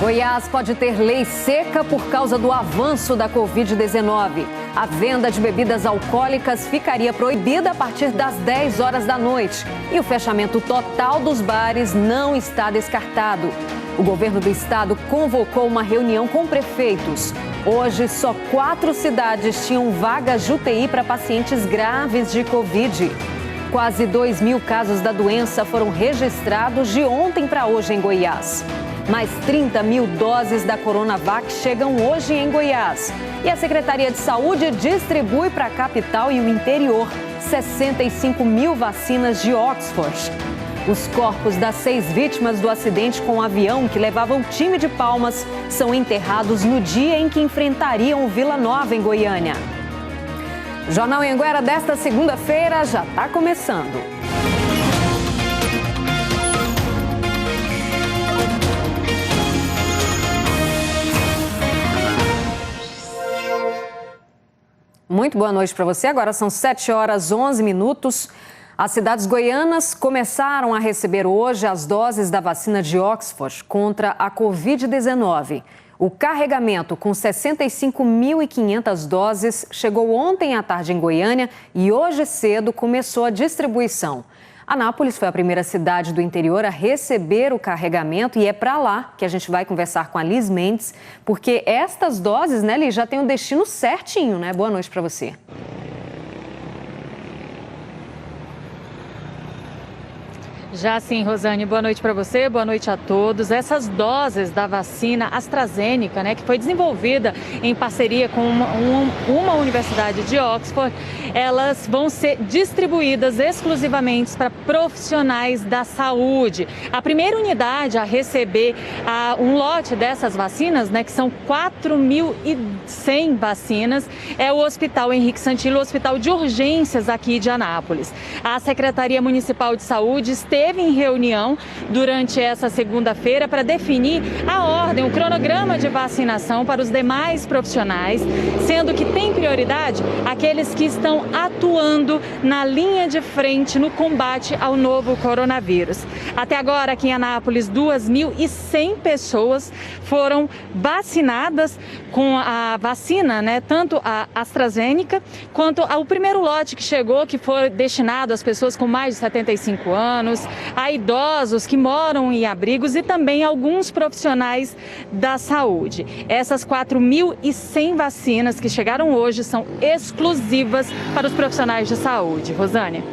Goiás pode ter lei seca por causa do avanço da Covid-19. A venda de bebidas alcoólicas ficaria proibida a partir das 10 horas da noite. E o fechamento total dos bares não está descartado. O governo do estado convocou uma reunião com prefeitos. Hoje, só 4 cidades tinham vagas de UTI para pacientes graves de Covid. Quase 2.000 casos da doença foram registrados de ontem para hoje em Goiás. Mais 30.000 doses da Coronavac chegam hoje em Goiás. E a Secretaria de Saúde distribui para a capital e o interior 65.000 vacinas de Oxford. Os corpos das 6 vítimas do acidente com o avião que levava o time de Palmas são enterrados no dia em que enfrentariam o Vila Nova, em Goiânia. O Jornal Anhanguera desta segunda-feira já está começando. Muito boa noite para você. Agora são 7h11. As cidades goianas começaram a receber hoje as doses da vacina de Oxford contra a Covid-19. O carregamento com 65.500 doses chegou ontem à tarde em Goiânia e hoje cedo começou a distribuição. Anápolis foi a primeira cidade do interior a receber o carregamento e é para lá que a gente vai conversar com a Liz Mendes, porque estas doses, né, Liz, já tem o destino certinho, né? Boa noite para você. Já sim, Rosane, boa noite para você, boa noite a todos. Essas doses da vacina AstraZeneca, né, que foi desenvolvida em parceria com uma universidade de Oxford, elas vão ser distribuídas exclusivamente para profissionais da saúde. A primeira unidade a receber um lote dessas vacinas, né, que são 4.100 vacinas, é o Hospital Henrique Santilo, o Hospital de Urgências aqui de Anápolis. A Secretaria Municipal de Saúde esteve em reunião durante essa segunda-feira para definir a ordem, o cronograma de vacinação para os demais profissionais, sendo que tem prioridade aqueles que estão atuando na linha de frente no combate ao novo coronavírus. Até agora, aqui em Anápolis, 2.100 pessoas foram vacinadas com a vacina, né, tanto a AstraZeneca quanto ao primeiro lote que chegou, que foi destinado às pessoas com mais de 75 anos, a idosos que moram em abrigos e também alguns profissionais da saúde. Essas 4.100 vacinas que chegaram hoje são exclusivas para os profissionais de saúde. Rosânia.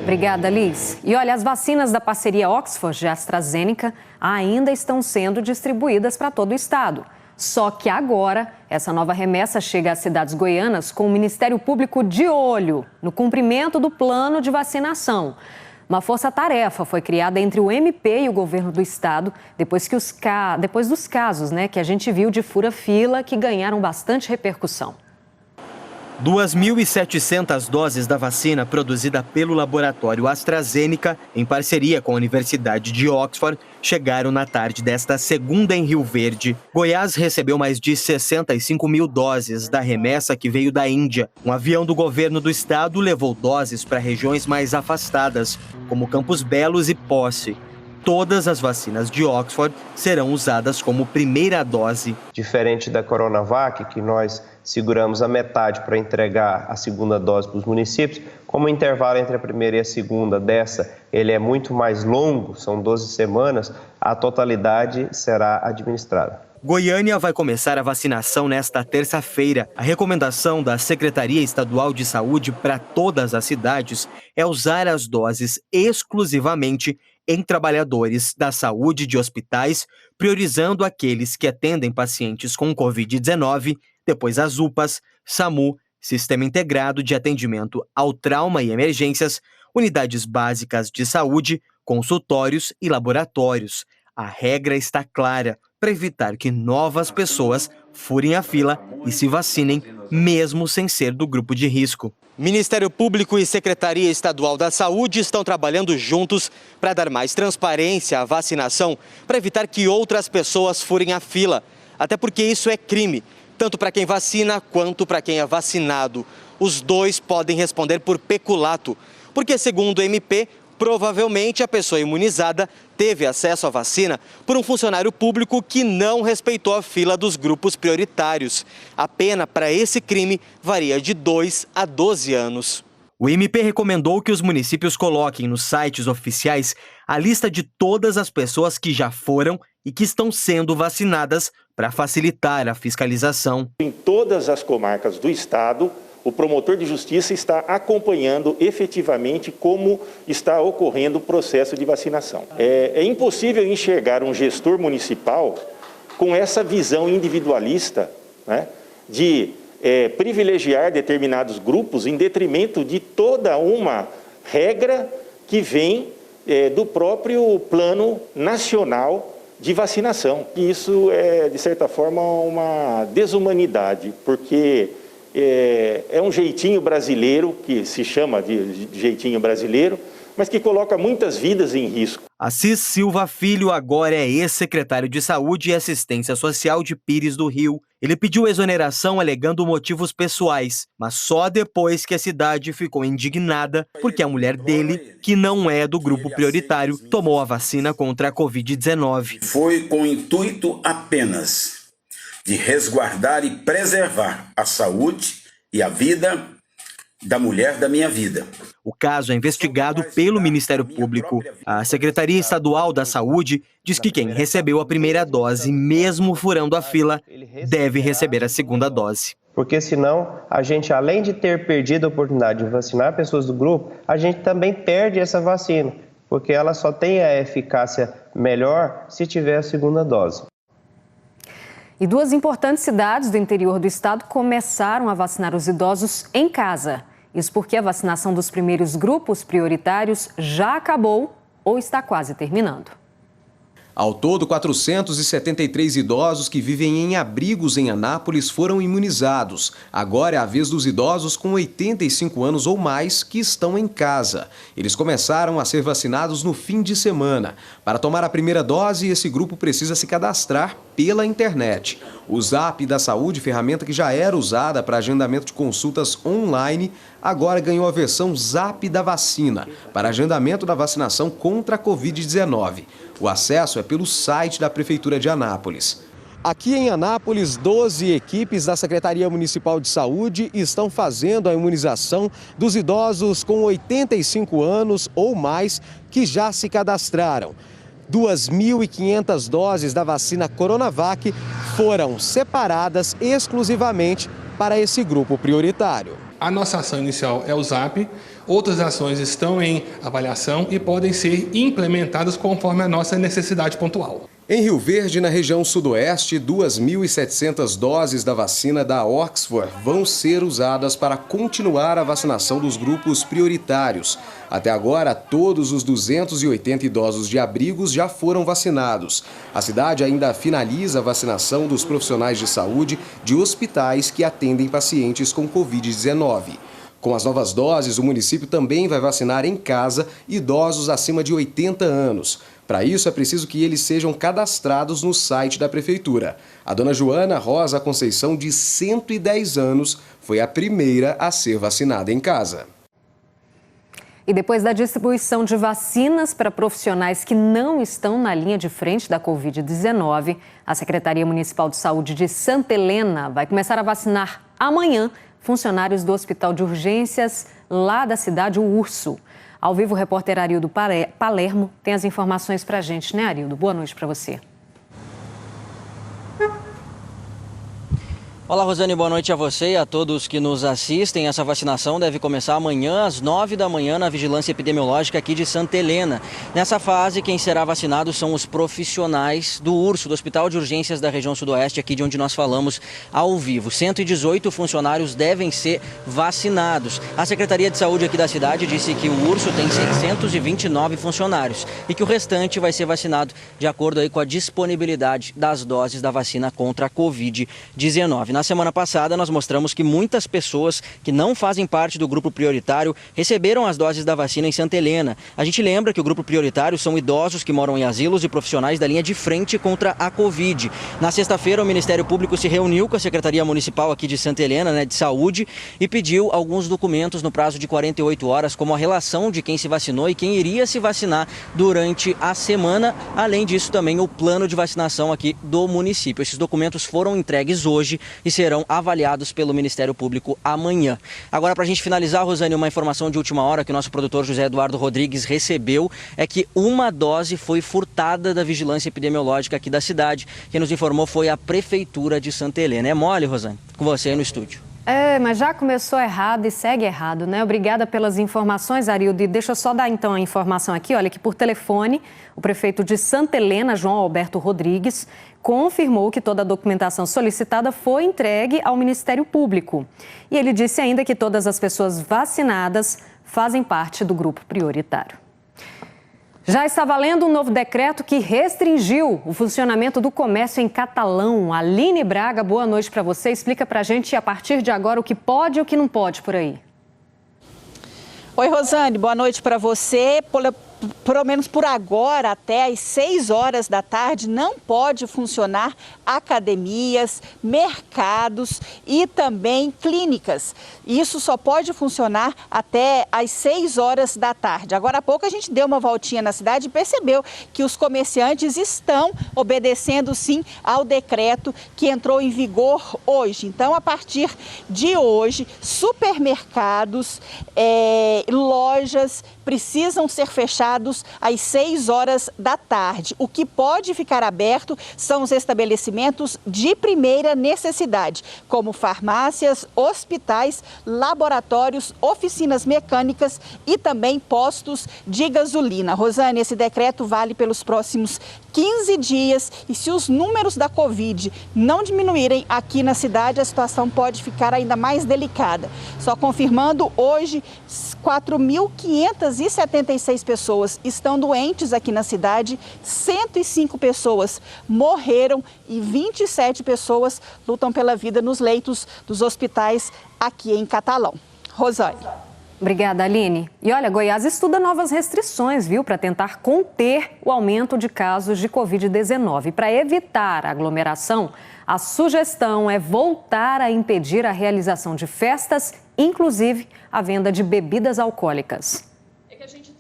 Obrigada, Liz. E olha, as vacinas da parceria Oxford e AstraZeneca ainda estão sendo distribuídas para todo o estado. Só que agora, essa nova remessa chega às cidades goianas com o Ministério Público de olho no cumprimento do plano de vacinação. Uma força-tarefa foi criada entre o MP e o governo do estado depois dos casos, né, que a gente viu de fura-fila que ganharam bastante repercussão. 2.700 doses da vacina produzida pelo laboratório AstraZeneca, em parceria com a Universidade de Oxford, chegaram na tarde desta segunda em Rio Verde. Goiás recebeu mais de 65.000 doses da remessa que veio da Índia. Um avião do governo do estado levou doses para regiões mais afastadas, como Campos Belos e Posse. Todas as vacinas de Oxford serão usadas como primeira dose. Diferente da Coronavac, que nós seguramos a metade para entregar a segunda dose para os municípios, como o intervalo entre a primeira e a segunda dessa, ele é muito mais longo, são 12 semanas, a totalidade será administrada. Goiânia vai começar a vacinação nesta terça-feira. A recomendação da Secretaria Estadual de Saúde para todas as cidades é usar as doses exclusivamente em trabalhadores da saúde de hospitais, priorizando aqueles que atendem pacientes com Covid-19, depois as UPAs, SAMU, Sistema Integrado de Atendimento ao Trauma e Emergências, unidades básicas de saúde, consultórios e laboratórios. A regra está clara para evitar que novas pessoas furem a fila e se vacinem, mesmo sem ser do grupo de risco. Ministério Público e Secretaria Estadual da Saúde estão trabalhando juntos para dar mais transparência à vacinação, para evitar que outras pessoas furem a fila. Até porque isso é crime, tanto para quem vacina quanto para quem é vacinado. Os dois podem responder por peculato, porque, segundo o MP, Provavelmente a pessoa imunizada teve acesso à vacina por um funcionário público que não respeitou a fila dos grupos prioritários. A pena para esse crime varia de 2 a 12 anos. O MP recomendou que os municípios coloquem nos sites oficiais a lista de todas as pessoas que já foram e que estão sendo vacinadas para facilitar a fiscalização. Em todas as comarcas do estado, o promotor de justiça está acompanhando efetivamente como está ocorrendo o processo de vacinação. É impossível enxergar um gestor municipal com essa visão individualista, né, de privilegiar determinados grupos em detrimento de toda uma regra que vem do próprio plano nacional de vacinação. E isso é, de certa forma, uma desumanidade, porque é um jeitinho brasileiro, que se chama de jeitinho brasileiro, mas que coloca muitas vidas em risco. Assis Silva Filho agora é ex-secretário de Saúde e Assistência Social de Pires do Rio. Ele pediu exoneração alegando motivos pessoais, mas só depois que a cidade ficou indignada porque a mulher dele, que não é do grupo prioritário, tomou a vacina contra a Covid-19. Foi com o intuito apenas de resguardar e preservar a saúde e a vida da mulher da minha vida. O caso é investigado pelo Ministério Público. A Secretaria Estadual da Saúde diz que quem recebeu a primeira dose, mesmo furando a fila, deve receber a segunda dose. Porque senão, a gente, além de ter perdido a oportunidade de vacinar pessoas do grupo, a gente também perde essa vacina, porque ela só tem a eficácia melhor se tiver a segunda dose. E 2 importantes cidades do interior do estado começaram a vacinar os idosos em casa. Isso porque a vacinação dos primeiros grupos prioritários já acabou ou está quase terminando. Ao todo, 473 idosos que vivem em abrigos em Anápolis foram imunizados. Agora é a vez dos idosos com 85 anos ou mais que estão em casa. Eles começaram a ser vacinados no fim de semana. Para tomar a primeira dose, esse grupo precisa se cadastrar pela internet. O Zap da Saúde, ferramenta que já era usada para agendamento de consultas online, agora ganhou a versão Zap da Vacina, para agendamento da vacinação contra a Covid-19. O acesso é pelo site da Prefeitura de Anápolis. Aqui em Anápolis, 12 equipes da Secretaria Municipal de Saúde estão fazendo a imunização dos idosos com 85 anos ou mais que já se cadastraram. 2.500 doses da vacina Coronavac foram separadas exclusivamente para esse grupo prioritário. A nossa ação inicial é o Zap, outras ações estão em avaliação e podem ser implementadas conforme a nossa necessidade pontual. Em Rio Verde, na região sudoeste, 2.700 doses da vacina da Oxford vão ser usadas para continuar a vacinação dos grupos prioritários. Até agora, todos os 280 idosos de abrigos já foram vacinados. A cidade ainda finaliza a vacinação dos profissionais de saúde de hospitais que atendem pacientes com Covid-19. Com as novas doses, o município também vai vacinar em casa idosos acima de 80 anos. Para isso, é preciso que eles sejam cadastrados no site da Prefeitura. A dona Joana Rosa Conceição, de 110 anos, foi a primeira a ser vacinada em casa. E depois da distribuição de vacinas para profissionais que não estão na linha de frente da Covid-19, a Secretaria Municipal de Saúde de Santa Helena vai começar a vacinar amanhã funcionários do Hospital de Urgências lá da cidade, o Urso. Ao vivo, o repórter Arildo Palermo tem as informações para a gente, né, Arildo? Boa noite para você. Olá, Rosane, boa noite a você e a todos que nos assistem. Essa vacinação deve começar amanhã às 9 da manhã na Vigilância Epidemiológica aqui de Santa Helena. Nessa fase, quem será vacinado são os profissionais do Urso, do Hospital de Urgências da região sudoeste, aqui de onde nós falamos ao vivo. 118 funcionários devem ser vacinados. A Secretaria de Saúde aqui da cidade disse que o Urso tem 629 funcionários e que o restante vai ser vacinado de acordo aí com a disponibilidade das doses da vacina contra a Covid-19. Na semana passada, nós mostramos que muitas pessoas que não fazem parte do grupo prioritário receberam as doses da vacina em Santa Helena. A gente lembra que o grupo prioritário são idosos que moram em asilos e profissionais da linha de frente contra a Covid. Na sexta-feira, o Ministério Público se reuniu com a Secretaria Municipal aqui de Santa Helena, de Saúde, e pediu alguns documentos no prazo de 48 horas, como a relação de quem se vacinou e quem iria se vacinar durante a semana. Além disso, também o plano de vacinação aqui do município. Esses documentos foram entregues hoje e serão avaliados pelo Ministério Público amanhã. Agora, para a gente finalizar, Rosane, uma informação de última hora que o nosso produtor José Eduardo Rodrigues recebeu é que uma dose foi furtada da vigilância epidemiológica aqui da cidade. Quem nos informou foi a Prefeitura de Santa Helena. É mole, Rosane? Com você aí no estúdio. Mas já começou errado e segue errado, né? Obrigada pelas informações, Arildo. E deixa eu só dar então a informação aqui, olha, que por telefone o prefeito de Santa Helena, João Alberto Rodrigues, confirmou que toda a documentação solicitada foi entregue ao Ministério Público. E ele disse ainda que todas as pessoas vacinadas fazem parte do grupo prioritário. Já está valendo um novo decreto que restringiu o funcionamento do comércio em Catalão. Aline Braga, boa noite para você. Explica para a gente, a partir de agora, o que pode e o que não pode por aí. Oi, Rosane, boa noite para você. Pelo menos por agora, até às 6 horas da tarde, não pode funcionar academias, mercados e também clínicas. Isso só pode funcionar até às 6 horas da tarde. Agora há pouco a gente deu uma voltinha na cidade e percebeu que os comerciantes estão obedecendo sim ao decreto que entrou em vigor hoje. Então, a partir de hoje, supermercados, lojas precisam ser fechados às 6 horas da tarde. O que pode ficar aberto são os estabelecimentos de primeira necessidade, como farmácias, hospitais, laboratórios, oficinas mecânicas e também postos de gasolina. Rosane, esse decreto vale pelos próximos 15 dias e se os números da Covid não diminuírem aqui na cidade, a situação pode ficar ainda mais delicada. Só confirmando, hoje 4.576 pessoas estão doentes aqui na cidade, 105 pessoas morreram e 27 pessoas lutam pela vida nos leitos dos hospitais aqui em Catalão. Rosane. Obrigada, Aline. E olha, Goiás estuda novas restrições, viu, para tentar conter o aumento de casos de Covid-19. Para evitar a aglomeração, a sugestão é voltar a impedir a realização de festas, inclusive a venda de bebidas alcoólicas.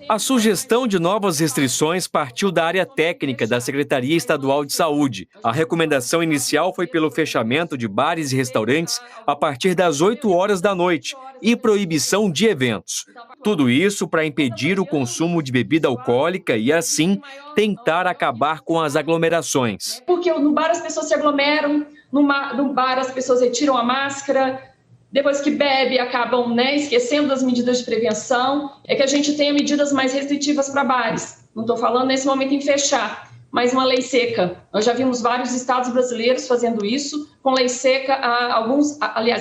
A sugestão de novas restrições partiu da área técnica da Secretaria Estadual de Saúde. A recomendação inicial foi pelo fechamento de bares e restaurantes a partir das 8 horas da noite e proibição de eventos. Tudo isso para impedir o consumo de bebida alcoólica e, assim, tentar acabar com as aglomerações. Porque no bar as pessoas se aglomeram, no bar as pessoas retiram a máscara. Depois que bebe, acabam esquecendo das medidas de prevenção. É que a gente tenha medidas mais restritivas para bares. Não estou falando nesse momento em fechar, mas uma lei seca. Nós já vimos vários estados brasileiros fazendo isso, com lei seca, a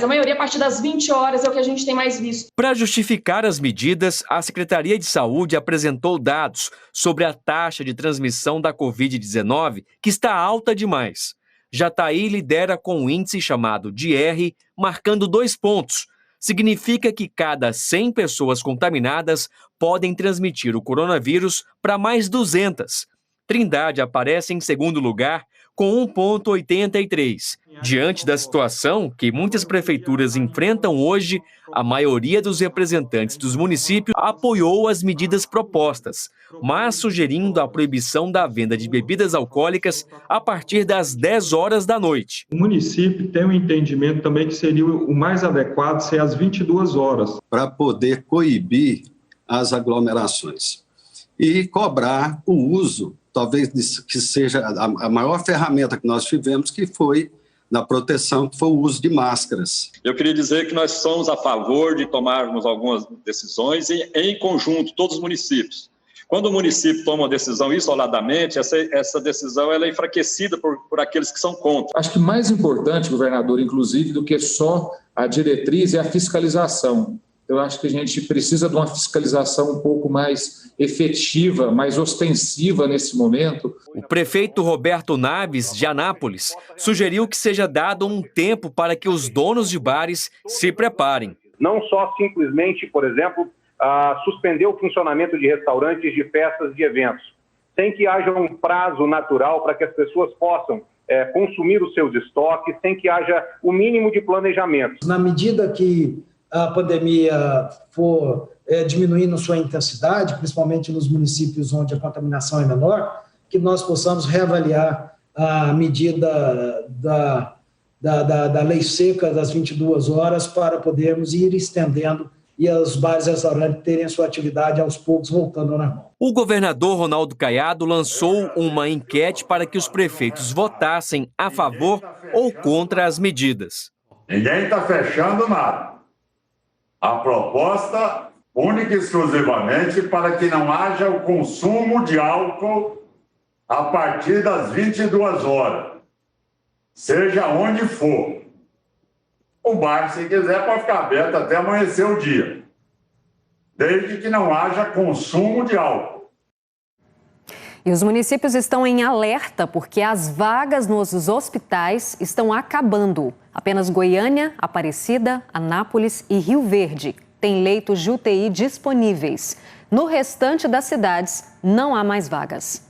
maioria a partir das 20 horas é o que a gente tem mais visto. Para justificar as medidas, a Secretaria de Saúde apresentou dados sobre a taxa de transmissão da Covid-19, que está alta demais. Jataí lidera com um índice chamado de R, marcando 2 pontos. Significa que cada 100 pessoas contaminadas podem transmitir o coronavírus para mais 200. Trindade aparece em segundo lugar com 1,83. Diante da situação que muitas prefeituras enfrentam hoje, a maioria dos representantes dos municípios apoiou as medidas propostas, mas sugerindo a proibição da venda de bebidas alcoólicas a partir das 10 horas da noite. O município tem um entendimento também que seria o mais adequado ser às 22 horas. Para poder coibir as aglomerações e cobrar o uso, talvez que seja a maior ferramenta que nós tivemos, que foi na proteção, que foi o uso de máscaras. Eu queria dizer que nós somos a favor de tomarmos algumas decisões em conjunto, todos os municípios. Quando o município toma uma decisão isoladamente, essa decisão ela é enfraquecida por aqueles que são contra. Acho que mais importante, governador, inclusive, do que só a diretriz é a fiscalização. Eu acho que a gente precisa de uma fiscalização um pouco mais efetiva, mais ostensiva nesse momento. O prefeito Roberto Naves, de Anápolis, sugeriu que seja dado um tempo para que os donos de bares se preparem. Não só simplesmente, por exemplo, suspender o funcionamento de restaurantes, de festas, de eventos, sem que haja um prazo natural para que as pessoas possam consumir os seus estoques, sem que haja o mínimo de planejamento. Na medida que a pandemia for diminuindo sua intensidade, principalmente nos municípios onde a contaminação é menor, que nós possamos reavaliar a medida da lei seca das 22 horas para podermos ir estendendo e os bares e restaurantes terem a sua atividade aos poucos voltando ao normal. O governador Ronaldo Caiado lançou uma enquete para que os prefeitos votassem a favor ou contra as medidas. Ninguém está fechando nada. A proposta única e exclusivamente para que não haja o consumo de álcool a partir das 22 horas, seja onde for. O bar, se quiser, pode ficar aberto até amanhecer o dia, desde que não haja consumo de álcool. E os municípios estão em alerta porque as vagas nos hospitais estão acabando. Apenas Goiânia, Aparecida, Anápolis e Rio Verde têm leitos de UTI disponíveis. No restante das cidades, não há mais vagas.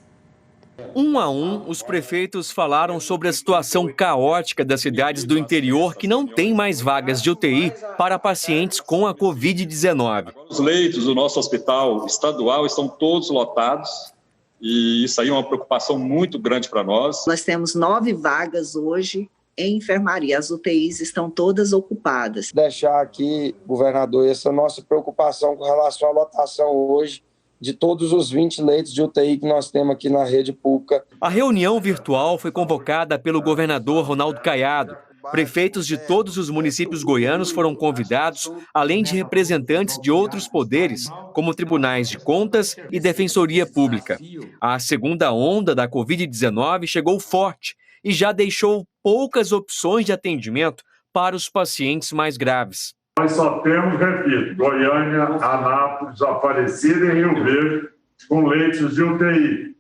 Um a um, os prefeitos falaram sobre a situação caótica das cidades do interior que não têm mais vagas de UTI para pacientes com a Covid-19. Os leitos do nosso hospital estadual estão todos lotados e isso aí é uma preocupação muito grande para nós. Nós temos 9 vagas hoje em enfermaria, as UTIs estão todas ocupadas. Deixar aqui, governador, essa nossa preocupação com relação à lotação hoje de todos os 20 leitos de UTI que nós temos aqui na rede pública. A reunião virtual foi convocada pelo governador Ronaldo Caiado. Prefeitos de todos os municípios goianos foram convidados, além de representantes de outros poderes, como tribunais de contas e defensoria pública. A segunda onda da Covid-19 chegou forte e já deixou poucas opções de atendimento para os pacientes mais graves. Nós só temos, repito, Goiânia, Anápolis, Aparecida e Rio Verde com leitos de UTI.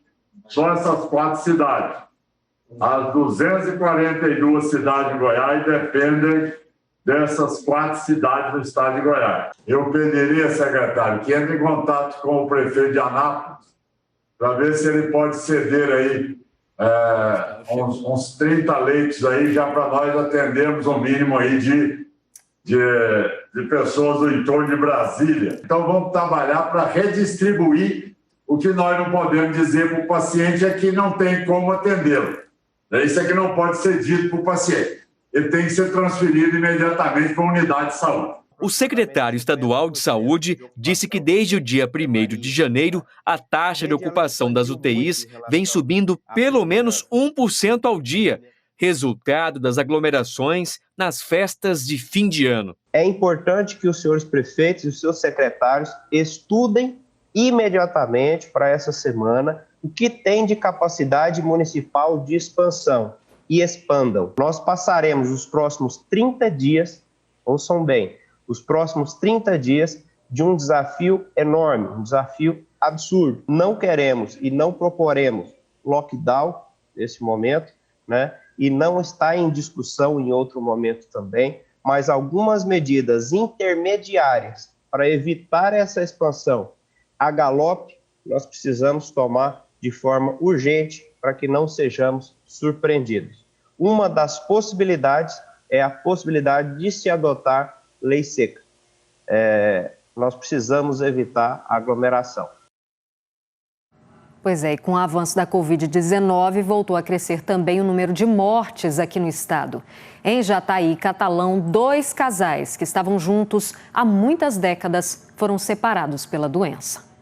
Só essas 4 cidades. As 242 cidades de Goiás dependem dessas 4 cidades do estado de Goiás. Eu pediria, secretário, que entre em contato com o prefeito de Anápolis para ver se ele pode ceder aí uns 30 leitos aí, já para nós atendermos o mínimo aí de pessoas do entorno de Brasília. Então vamos trabalhar para redistribuir. O que nós não podemos dizer para o paciente é que não tem como atendê-lo. Isso é que não pode ser dito para o paciente. Ele tem que ser transferido imediatamente para a unidade de saúde. O secretário estadual de saúde disse que desde o dia 1º de janeiro, a taxa de ocupação das UTIs vem subindo pelo menos 1% ao dia, resultado das aglomerações nas festas de fim de ano. É importante que os senhores prefeitos e os seus secretários estudem imediatamente para essa semana o que tem de capacidade municipal de expansão e expandam. Nós passaremos os próximos 30 dias, ouçam bem, os próximos 30 dias de um desafio enorme, um desafio absurdo. Não queremos e não proporemos lockdown nesse momento, né? E não está em discussão em outro momento também, mas algumas medidas intermediárias para evitar essa expansão a galope, nós precisamos tomar de forma urgente para que não sejamos surpreendidos. Uma das possibilidades é a possibilidade de se adotar lei seca. Nós precisamos evitar a aglomeração. Pois é, e com o avanço da Covid-19, voltou a crescer também o número de mortes aqui no estado. Em Jataí, Catalão, 2 casais que estavam juntos há muitas décadas foram separados pela doença.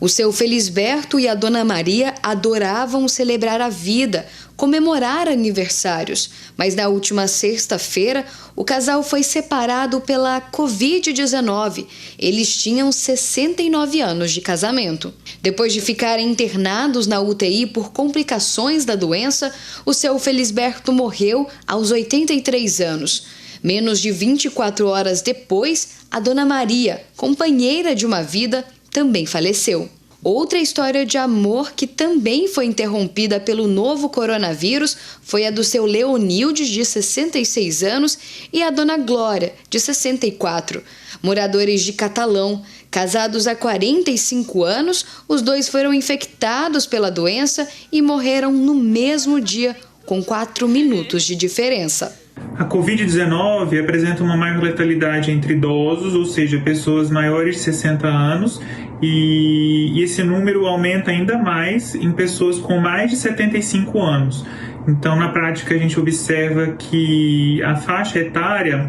O seu Felisberto e a Dona Maria adoravam celebrar a vida, comemorar aniversários. Mas na última sexta-feira, o casal foi separado pela Covid-19. Eles tinham 69 anos de casamento. Depois de ficarem internados na UTI por complicações da doença, o seu Felisberto morreu aos 83 anos. Menos de 24 horas depois, a Dona Maria, companheira de uma vida, também faleceu. Outra história de amor que também foi interrompida pelo novo coronavírus foi a do seu Leonilde, de 66 anos, e a Dona Glória, de 64. Moradores de Catalão, casados há 45 anos, os dois foram infectados pela doença e morreram no mesmo dia, com 4 minutos de diferença. A Covid-19 apresenta uma maior letalidade entre idosos, ou seja, pessoas maiores de 60 anos, e esse número aumenta ainda mais em pessoas com mais de 75 anos. Então, na prática, a gente observa que a faixa etária,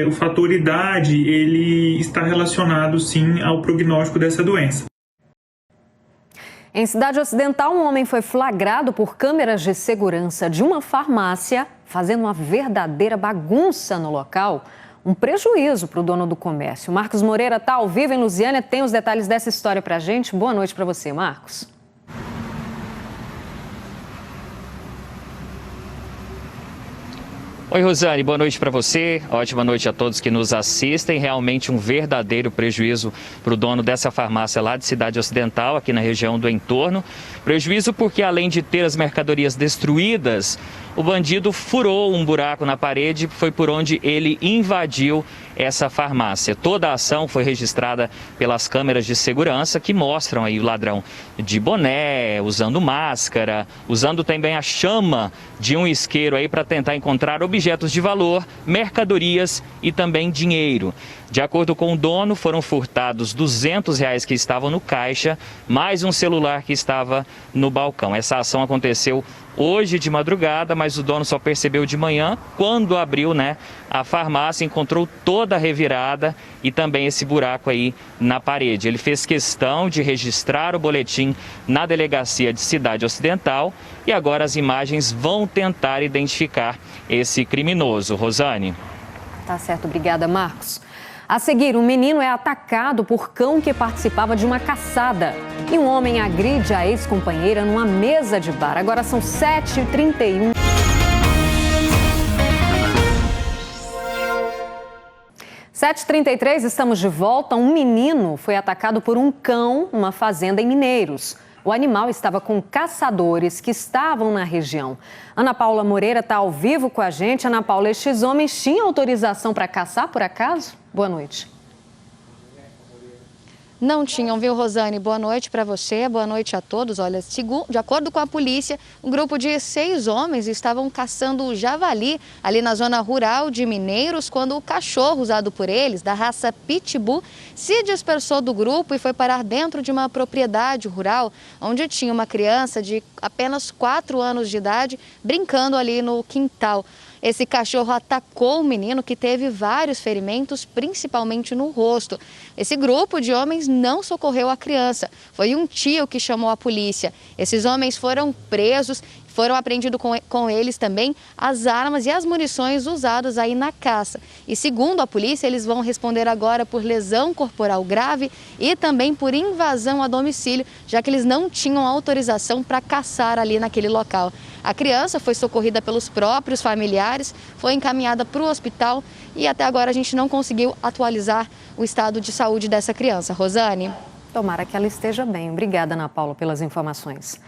o fator idade, ele está relacionado, sim, ao prognóstico dessa doença. Em Cidade Ocidental, um homem foi flagrado por câmeras de segurança de uma farmácia, fazendo uma verdadeira bagunça no local. Um prejuízo para o dono do comércio. Marcos Moreira está ao vivo em Lusiânia, tem os detalhes dessa história para a gente. Boa noite para você, Marcos. Oi, Rosane, boa noite para você, ótima noite a todos que nos assistem. Realmente um verdadeiro prejuízo para o dono dessa farmácia lá de Cidade Ocidental, aqui na região do entorno. Prejuízo porque, além de ter as mercadorias destruídas, o bandido furou um buraco na parede, foi por onde ele invadiu essa farmácia. Toda a ação foi registrada pelas câmeras de segurança que mostram aí o ladrão de boné, usando máscara, usando também a chama de um isqueiro aí para tentar encontrar objetos de valor, mercadorias e também dinheiro. De acordo com o dono, foram furtados R$200 que estavam no caixa, mais um celular que estava no balcão. Essa ação aconteceu hoje de madrugada, mas o dono só percebeu de manhã, quando abriu, a farmácia, encontrou toda a revirada e também esse buraco aí na parede. Ele fez questão de registrar o boletim na delegacia de Cidade Ocidental e agora as imagens vão tentar identificar esse criminoso. Rosane. Tá certo, obrigada, Marcos. A seguir, um menino é atacado por cão que participava de uma caçada. E um homem agride a ex-companheira numa mesa de bar. Agora são 7h31. Estamos de volta. Um menino foi atacado por um cão numa fazenda em Mineiros. O animal estava com caçadores que estavam na região. Ana Paula Moreira está ao vivo com a gente. Ana Paula, estes homens tinham autorização para caçar, por acaso? Boa noite. Não tinham, viu, Rosane? Boa noite para você, boa noite a todos. Olha, de acordo com a polícia, um grupo de 6 homens estavam caçando javali ali na zona rural de Mineiros, quando o cachorro usado por eles, da raça Pitbull, se dispersou do grupo e foi parar dentro de uma propriedade rural, onde tinha uma criança de apenas 4 anos de idade brincando ali no quintal. Esse cachorro atacou o menino, que teve vários ferimentos, principalmente no rosto. Esse grupo de homens não socorreu a criança. Foi um tio que chamou a polícia. Esses homens foram presos. Foram apreendidos com eles também as armas e as munições usadas aí na caça. E segundo a polícia, eles vão responder agora por lesão corporal grave e também por invasão a domicílio, já que eles não tinham autorização para caçar ali naquele local. A criança foi socorrida pelos próprios familiares, foi encaminhada para o hospital e até agora a gente não conseguiu atualizar o estado de saúde dessa criança. Rosane? Tomara que ela esteja bem. Obrigada, Ana Paula, pelas informações.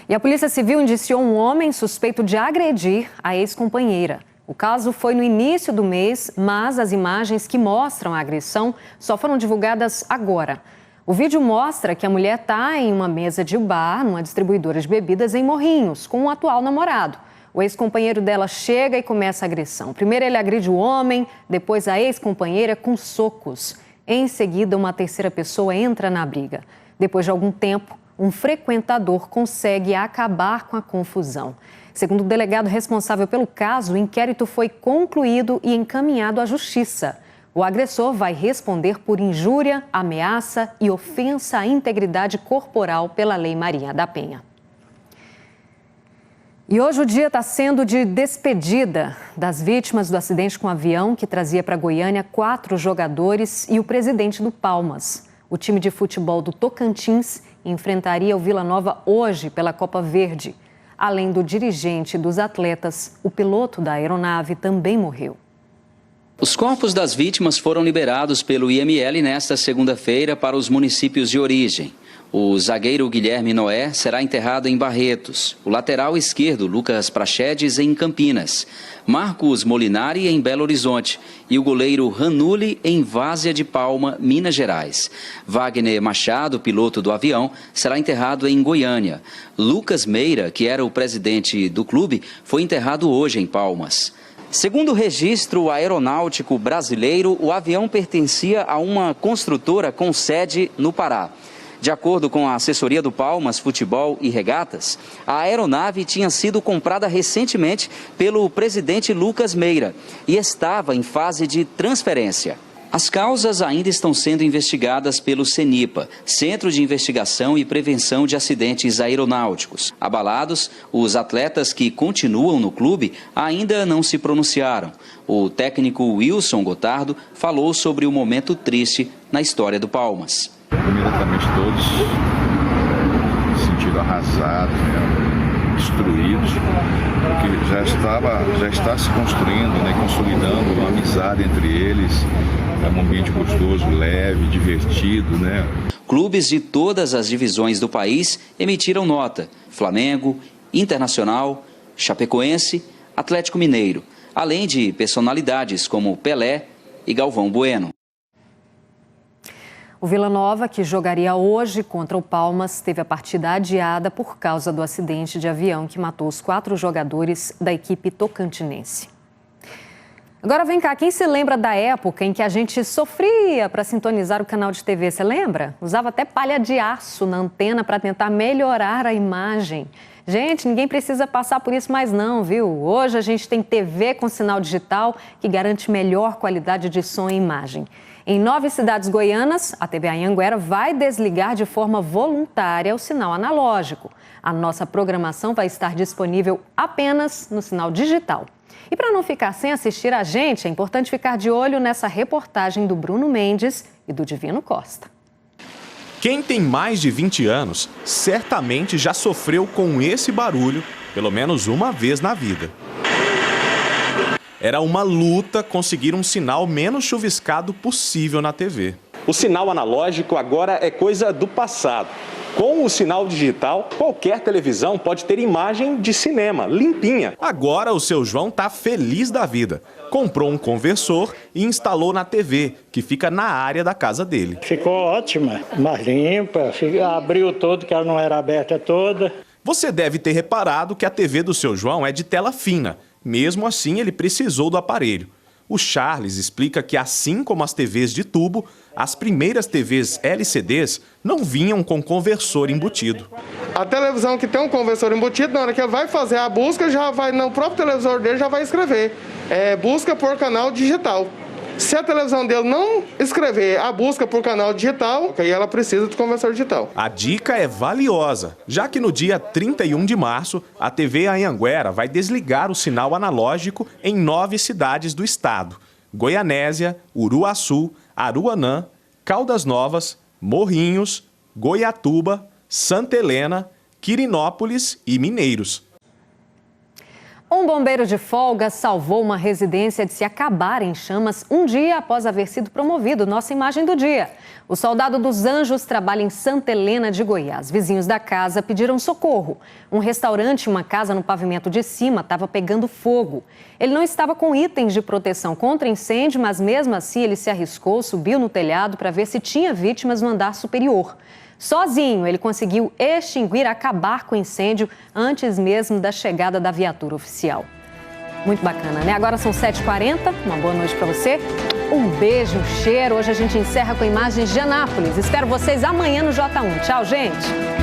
E a Polícia Civil indiciou um homem suspeito de agredir a ex-companheira. O caso foi no início do mês, mas as imagens que mostram a agressão só foram divulgadas agora. O vídeo mostra que a mulher está em uma mesa de bar, numa distribuidora de bebidas em Morrinhos, com o atual namorado. O ex-companheiro dela chega e começa a agressão. Primeiro ele agride o homem, depois a ex-companheira com socos. Em seguida, uma terceira pessoa entra na briga. Depois de algum tempo, um frequentador consegue acabar com a confusão. Segundo o delegado responsável pelo caso, o inquérito foi concluído e encaminhado à justiça. O agressor vai responder por injúria, ameaça e ofensa à integridade corporal pela Lei Maria da Penha. E hoje o dia está sendo de despedida das vítimas do acidente com o avião que trazia para Goiânia 4 jogadores e o presidente do Palmas. O time de futebol do Tocantins enfrentaria o Vila Nova hoje pela Copa Verde. Além do dirigente dos atletas, o piloto da aeronave também morreu. Os corpos das vítimas foram liberados pelo IML nesta segunda-feira para os municípios de origem. O zagueiro Guilherme Noé será enterrado em Barretos, o lateral esquerdo Lucas Prachedes em Campinas, Marcos Molinari em Belo Horizonte e o goleiro Ranulli em Várzea de Palma, Minas Gerais. Wagner Machado, piloto do avião, será enterrado em Goiânia. Lucas Meira, que era o presidente do clube, foi enterrado hoje em Palmas. Segundo o registro aeronáutico brasileiro, o avião pertencia a uma construtora com sede no Pará. De acordo com a assessoria do Palmas Futebol e Regatas, a aeronave tinha sido comprada recentemente pelo presidente Lucas Meira e estava em fase de transferência. As causas ainda estão sendo investigadas pelo CENIPA, Centro de Investigação e Prevenção de Acidentes Aeronáuticos. Abalados, os atletas que continuam no clube ainda não se pronunciaram. O técnico Wilson Gotardo falou sobre o momento triste na história do Palmas. Imediatamente todos se sentiram arrasados, destruídos, porque já está se construindo, consolidando uma amizade entre eles, um ambiente gostoso, leve, divertido, Clubes de todas as divisões do país emitiram nota: Flamengo, Internacional, Chapecoense, Atlético Mineiro, além de personalidades como Pelé e Galvão Bueno. O Vila Nova, que jogaria hoje contra o Palmas, teve a partida adiada por causa do acidente de avião que matou os 4 jogadores da equipe tocantinense. Agora vem cá, quem se lembra da época em que a gente sofria para sintonizar o canal de TV, você lembra? Usava até palha de aço na antena para tentar melhorar a imagem. Gente, ninguém precisa passar por isso mais não, viu? Hoje a gente tem TV com sinal digital que garante melhor qualidade de som e imagem. Em 9 cidades goianas, a TV Anhanguera vai desligar de forma voluntária o sinal analógico. A nossa programação vai estar disponível apenas no sinal digital. E para não ficar sem assistir a gente, é importante ficar de olho nessa reportagem do Bruno Mendes e do Divino Costa. Quem tem mais de 20 anos certamente já sofreu com esse barulho pelo menos uma vez na vida. Era uma luta conseguir um sinal menos chuviscado possível na TV. O sinal analógico agora é coisa do passado. Com o sinal digital, qualquer televisão pode ter imagem de cinema, limpinha. Agora o seu João tá feliz da vida. Comprou um conversor e instalou na TV, que fica na área da casa dele. Ficou ótima, mais limpa, abriu todo, que ela não era aberta toda. Você deve ter reparado que a TV do seu João é de tela fina. Mesmo assim, ele precisou do aparelho. O Charles explica que, assim como as TVs de tubo, as primeiras TVs LCDs não vinham com conversor embutido. A televisão que tem um conversor embutido, na hora que ele vai fazer a busca, já vai no próprio televisor dele, já vai escrever. Busca por canal digital. Se a televisão dele não escrever a busca por canal digital, aí ela precisa do conversor digital. A dica é valiosa, já que no dia 31 de março, a TV Anhanguera vai desligar o sinal analógico em 9 cidades do estado: Goianésia, Uruaçu, Aruanã, Caldas Novas, Morrinhos, Goiatuba, Santa Helena, Quirinópolis e Mineiros. Um bombeiro de folga salvou uma residência de se acabar em chamas um dia após haver sido promovido. Nossa imagem do dia. O soldado dos Anjos trabalha em Santa Helena de Goiás. Vizinhos da casa pediram socorro. Um restaurante e uma casa no pavimento de cima estava pegando fogo. Ele não estava com itens de proteção contra incêndio, mas mesmo assim ele se arriscou, subiu no telhado para ver se tinha vítimas no andar superior. Sozinho, ele conseguiu extinguir, acabar com o incêndio antes mesmo da chegada da viatura oficial. Muito bacana, né? Agora são 7h40, uma boa noite para você. Um beijo, um cheiro. Hoje a gente encerra com imagens de Anápolis. Espero vocês amanhã no J1. Tchau, gente!